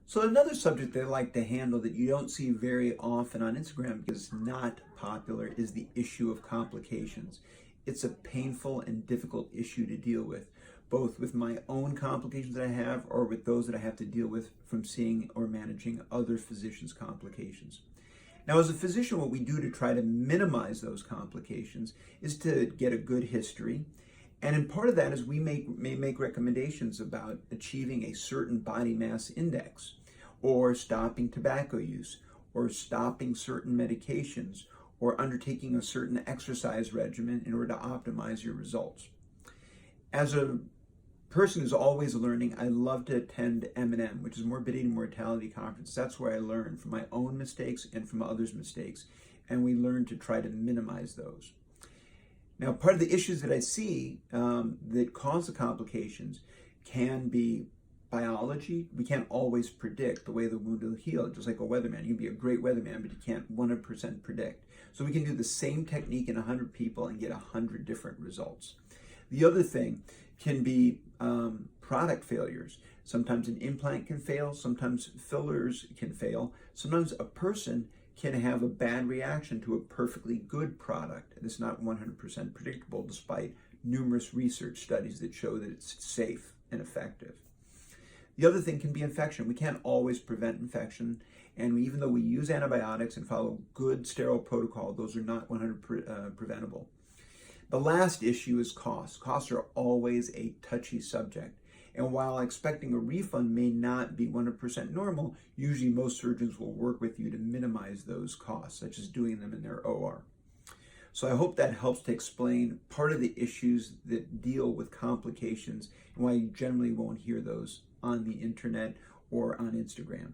So another subject that I like to handle that you don't see very often on Instagram because it's not popular is the issue of complications. It's a painful and difficult issue to deal with, both with my own complications that I have or with those that I have to deal with from seeing or managing other physicians' complications. Now, as a physician, what we do to try to minimize those complications is to get a good history. And in part of that is we may make recommendations about achieving a certain body mass index, or stopping tobacco use, or stopping certain medications, or undertaking a certain exercise regimen in order to optimize your results. As a person who's always learning, I love to attend M&M, which is Morbidity and Mortality Conference. That's where I learn from my own mistakes and from others' mistakes, and we learn to try to minimize those. Now, part of the issues that I see that cause the complications can be biology. We can't always predict the way the wound will heal, just like a weatherman. You can be a great weatherman, but you can't 100% predict. So we can do the same technique in 100 people and get 100 different results. The other thing can be product failures. Sometimes an implant can fail, sometimes fillers can fail, sometimes a person can have a bad reaction to a perfectly good product. It's not 100% predictable despite numerous research studies that show that it's safe and effective. The other thing can be infection. We can't always prevent infection, and even though we use antibiotics and follow good sterile protocol, those are not 100% preventable. The last issue is costs. Costs are always a touchy subject. And while expecting a refund may not be 100% normal, usually most surgeons will work with you to minimize those costs, such as doing them in their OR. So I hope that helps to explain part of the issues that deal with complications and why you generally won't hear those on the internet or on Instagram.